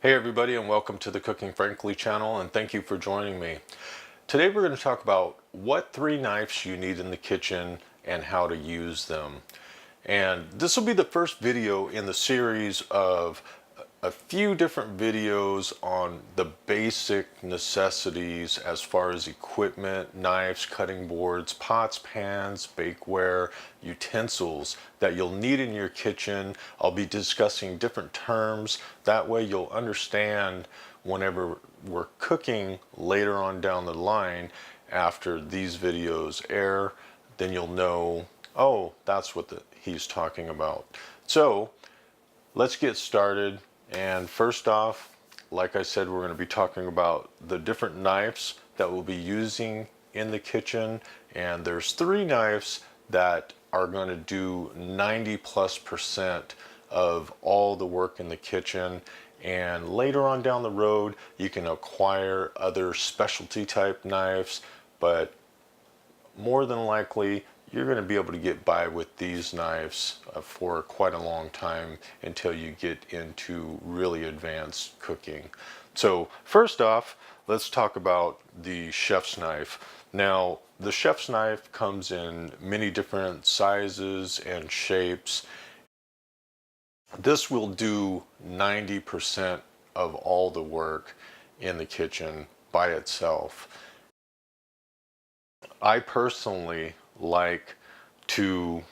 Hey everybody, and welcome to the Cooking Frankly channel, and thank you for joining me. Today we're going to talk about what 3 knives you need in the kitchen and how to use them. And this will be the first video in the series of a few different videos on the basic necessities as far as equipment, knives, cutting boards, pots, pans, bakeware, utensils that you'll need in your kitchen. I'll be discussing different terms. That way you'll understand whenever we're cooking later on down the line after these videos air, then you'll know, oh, that's what he's talking about. So let's get started. And first off, like I said, we're going to be talking about the different knives that we'll be using in the kitchen. And there's 3 knives that are going to do 90+% of all the work in the kitchen. And later on down the road, you can acquire other specialty type knives, but more than likely you're going to be able to get by with these knives for quite a long time until you get into really advanced cooking. So first off, let's talk about the chef's knife. Now, the chef's knife comes in many different sizes and shapes. This will do 90% of all the work in the kitchen by itself. I personally like to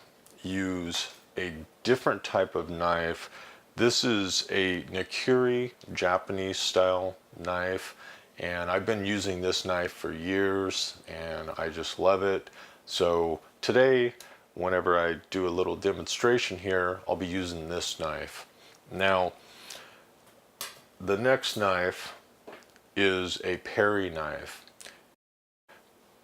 use a different type of knife. This is a Nakiri Japanese style knife, and I've been using this knife for years and I just love it. So today, whenever I do a little demonstration here, I'll be using this knife. Now, the next knife is a Perry knife.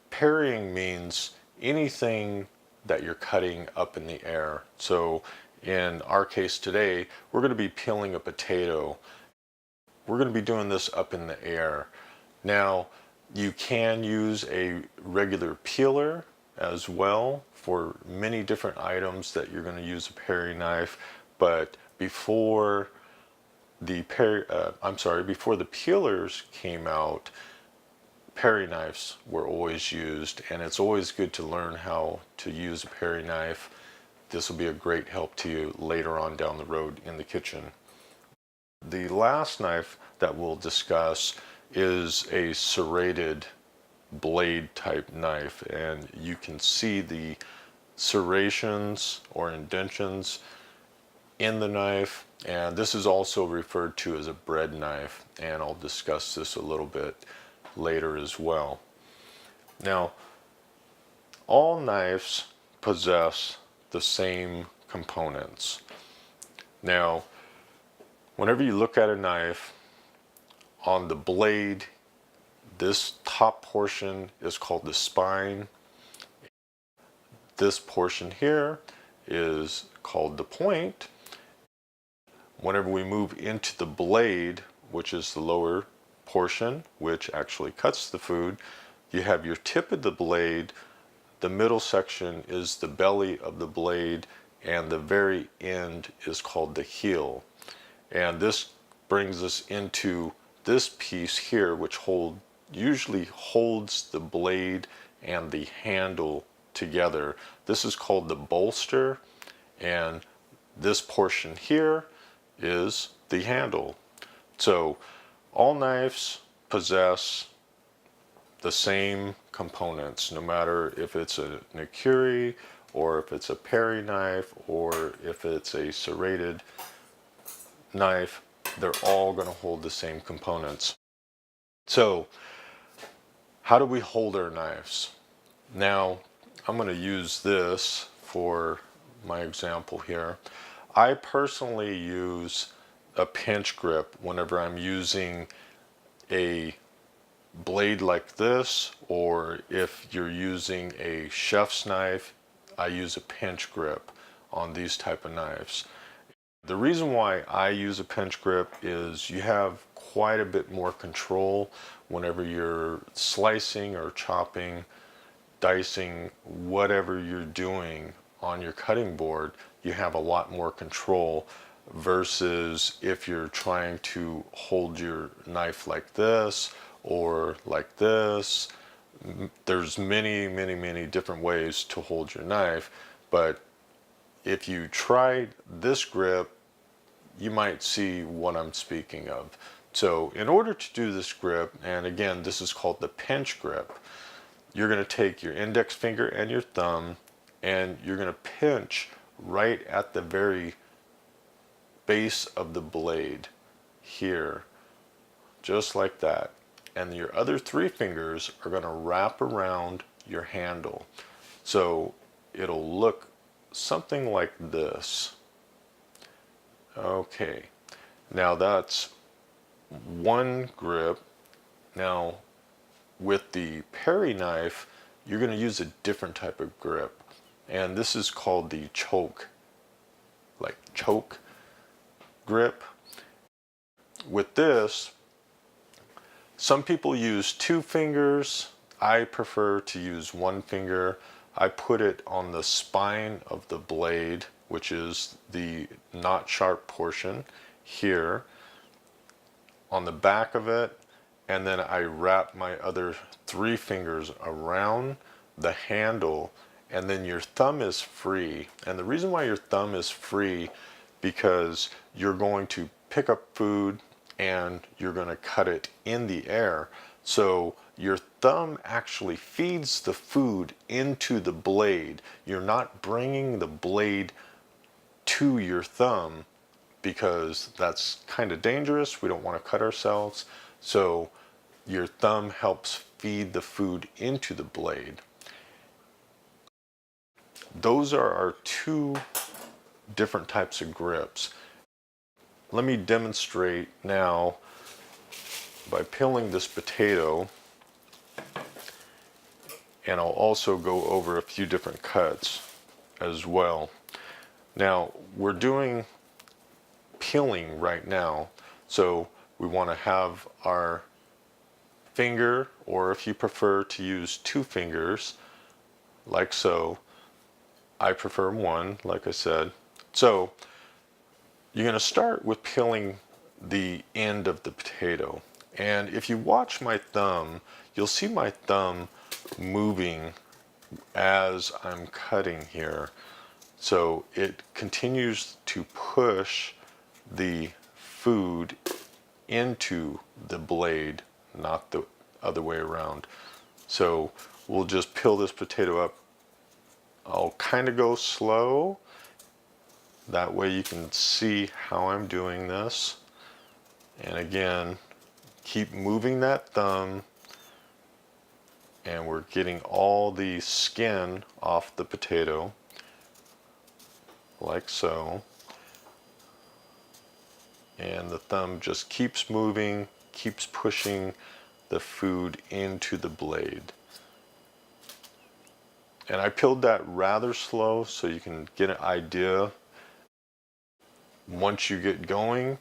Parrying means anything that you're cutting up in the air. So in our case today, we're going to be peeling a potato. We're going to be doing this up in the air. Now, you can use a regular peeler as well for many different items that you're going to use a Perry knife, but before the before the peelers came out, Perry knives were always used, and it's always good to learn how to use a Perry knife. This will be a great help to you later on down the road in the kitchen. The last knife that we'll discuss is a serrated blade type knife, and you can see the serrations or indentions in the knife, and this is also referred to as a bread knife, and I'll discuss this a little bit later as well. Now, all knives possess the same components. Now, whenever you look at a knife, on the blade, this top portion is called the spine. This portion here is called the point. Whenever we move into the blade, which is the lower portion, which actually cuts the food, you have your tip of the blade, the middle section is the belly of the blade, and the very end is called the heel. And this brings us into this piece here, which usually holds the blade and the handle together. This is called the bolster, and this portion here is the handle. So all knives possess the same components, no matter if it's a Nakiri or if it's a Perry knife or if it's a serrated knife, they're all going to hold the same components. So how do we hold our knives? Now, I'm going to use this for my example here. I personally use a pinch grip whenever I'm using a blade like this, or if you're using a chef's knife, I use a pinch grip on these type of knives. The reason why I use a pinch grip is you have quite a bit more control whenever you're slicing or chopping, dicing, whatever you're doing on your cutting board. You have a lot more control versus if you're trying to hold your knife like this or like this. There's many different ways to hold your knife, but if you tried this grip, you might see what I'm speaking of. So in order to do this grip, and again, this is called the pinch grip, you're going to take your index finger and your thumb and you're going to pinch right at the very base of the blade here, just like that. And your other three fingers are going to wrap around your handle. So it'll look something like this. Okay, now that's one grip. Now with the Perry knife, you're going to use a different type of grip. And this is called the choke, like choke grip. With this, some people use two fingers. I prefer to use one finger. I put it on the spine of the blade, which is the not sharp portion here, on the back of it, and then I wrap my other three fingers around the handle, and then your thumb is free. And the reason why your thumb is free, because you're going to pick up food and you're going to cut it in the air. So your thumb actually feeds the food into the blade. You're not bringing the blade to your thumb, because that's kind of dangerous. We don't want to cut ourselves. So your thumb helps feed the food into the blade. Those are our two different types of grips. Let me demonstrate now by peeling this potato, and I'll also go over a few different cuts as well. Now we're doing peeling right now, so we want to have our finger, or if you prefer to use two fingers, like so. I prefer one, like I said. So you're going to start with peeling the end of the potato. And if you watch my thumb, you'll see my thumb moving as I'm cutting here. So it continues to push the food into the blade, not the other way around. So we'll just peel this potato up. I'll kind of go slow. That way you can see how I'm doing this. And again, keep moving that thumb, and we're getting all the skin off the potato, like so. And the thumb just keeps moving, keeps pushing the food into the blade. And I peeled that rather slow so you can get an idea. Once you get going,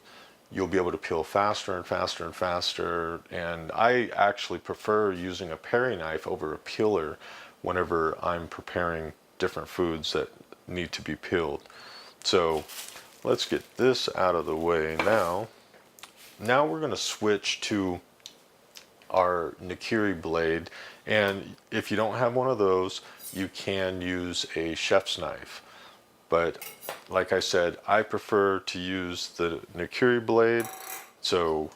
you'll be able to peel faster and faster and faster. And I actually prefer using a Perry knife over a peeler whenever I'm preparing different foods that need to be peeled. So let's get this out of the way now. Now we're going to switch to our Nakiri blade. And if you don't have one of those, you can use a chef's knife. But like I said, I prefer to use the Nakiri blade, so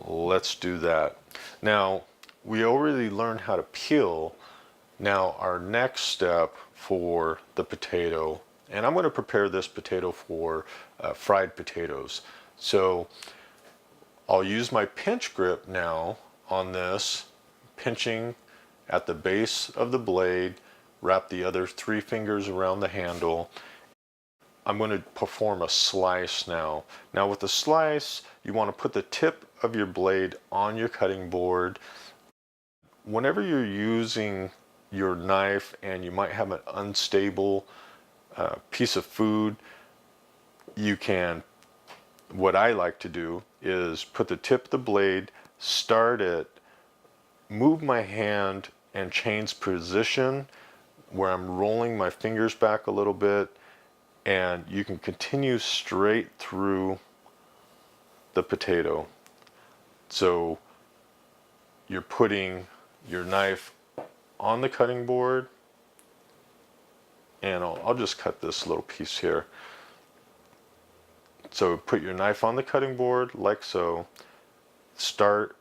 let's do that. Now, we already learned how to peel. Now, our next step for the potato, and I'm going to prepare this potato for fried potatoes. So I'll use my pinch grip now on this, pinching at the base of the blade, wrap the other three fingers around the handle. I'm going to perform a slice now. Now with the slice, you want to put the tip of your blade on your cutting board. Whenever you're using your knife and you might have an unstable piece of food, you can, what I like to do is put the tip of the blade, start it, move my hand and change position where I'm rolling my fingers back a little bit, and you can continue straight through the potato. So you're putting your knife on the cutting board, and I'll just cut this little piece here. So put your knife on the cutting board like so, start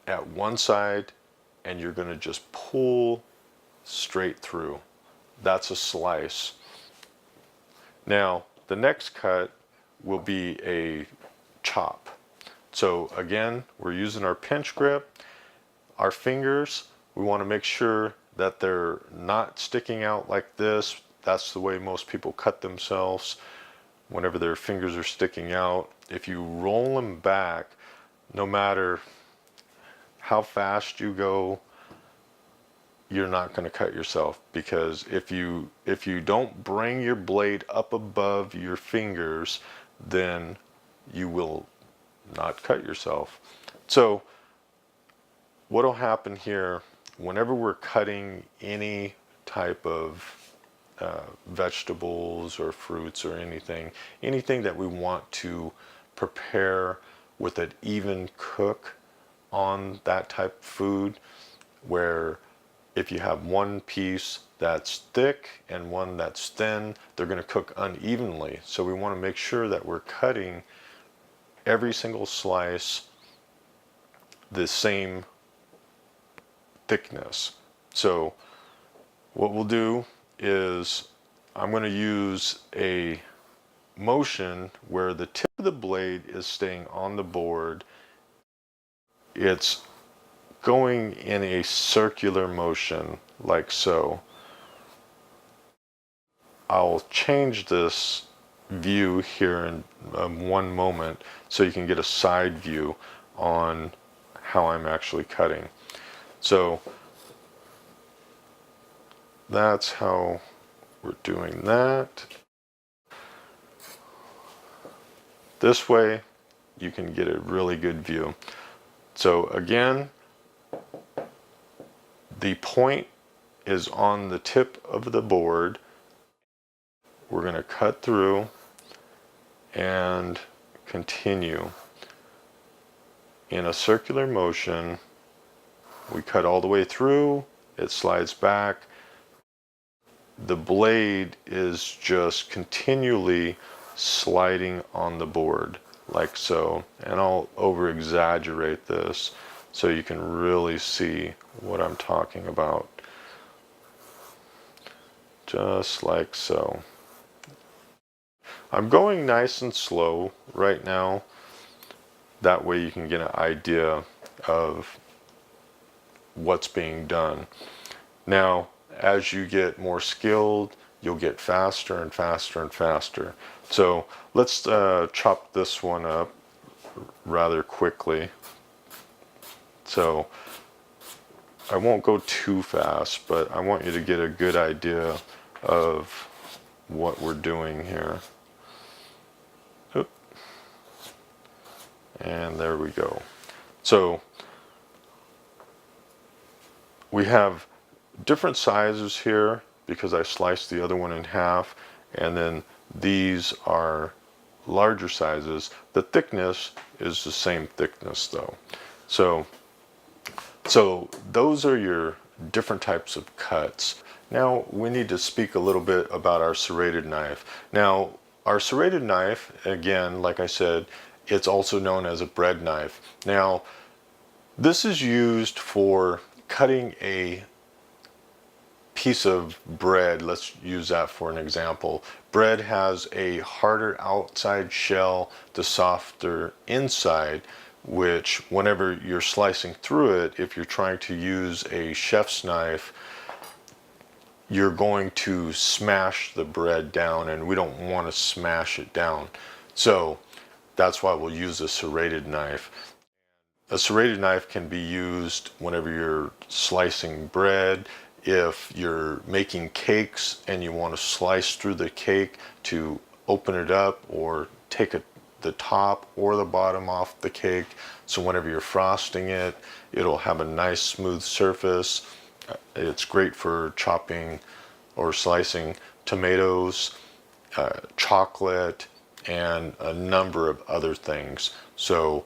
at one side, and you're going to just pull straight through. That's a slice. Now the next cut will be a chop. So again, we're using our pinch grip. Our fingers, we want to make sure that they're not sticking out like this. That's the way most people cut themselves, whenever their fingers are sticking out. If you roll them back, no matter how fast you go, you're not going to cut yourself, because if you don't bring your blade up above your fingers, then you will not cut yourself. So what'll happen here, whenever we're cutting any type of vegetables or fruits or anything that we want to prepare with an even cook on that type of food, where if you have one piece that's thick and one that's thin, they're going to cook unevenly. So we want to make sure that we're cutting every single slice the same thickness. So what we'll do is I'm going to use a motion where the tip of the blade is staying on the board. It's going in a circular motion like so. I'll change this view here in one moment so you can get a side view on how I'm actually cutting. So that's how we're doing that. This way you can get a really good view. So again, the point is on the tip of the board. We're going to cut through and continue in a circular motion. We cut all the way through, it slides back. The blade is just continually sliding on the board like so, and I'll over exaggerate this so you can really see what I'm talking about. Just like so. I'm going nice and slow right now. That way you can get an idea of what's being done. Now, as you get more skilled, you'll get faster and faster and faster. So let's chop this one up rather quickly. So I won't go too fast, but I want you to get a good idea of what we're doing here. Oop. And there we go. So we have different sizes here because I sliced the other one in half, and then these are larger sizes. The thickness is the same thickness though. So those are your different types of cuts. Now we need to speak a little bit about our serrated knife. Now our serrated knife, again, like I said, it's also known as a bread knife. Now this is used for cutting a piece of bread. Let's use that for an example. Bread has a harder outside shell, the softer inside, which whenever you're slicing through it, if you're trying to use a chef's knife, you're going to smash the bread down, and we don't want to smash it down. So that's why we'll use a serrated knife. A serrated knife can be used whenever you're slicing bread. If you're making cakes and you want to slice through the cake to open it up or take the top or the bottom off the cake, so whenever you're frosting it, it'll have a nice smooth surface. It's great for chopping or slicing tomatoes. chocolate, and a number of other things. So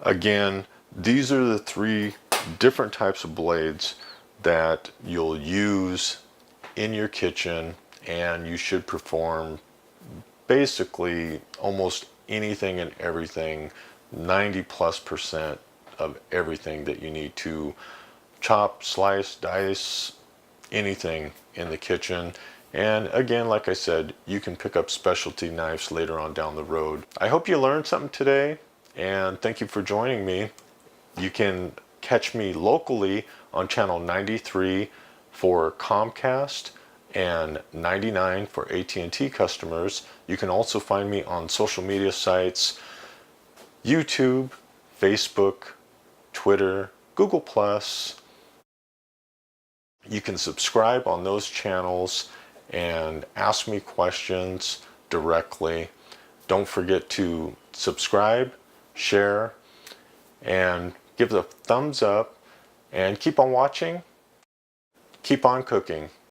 again, these are the three different types of blades that you'll use in your kitchen, and you should perform basically almost anything and everything, 90+% of everything that you need to chop, slice, dice, anything in the kitchen. And again, like I said, you can pick up specialty knives later on down the road. I hope you learned something today, and thank you for joining me. You can catch me locally on channel 93 for Comcast and 99 for AT&T customers. You can also find me on social media sites, YouTube, Facebook, Twitter, Google+. You can subscribe on those channels and ask me questions directly. Don't forget to subscribe, share, and give it a thumbs up, and keep on watching, keep on cooking.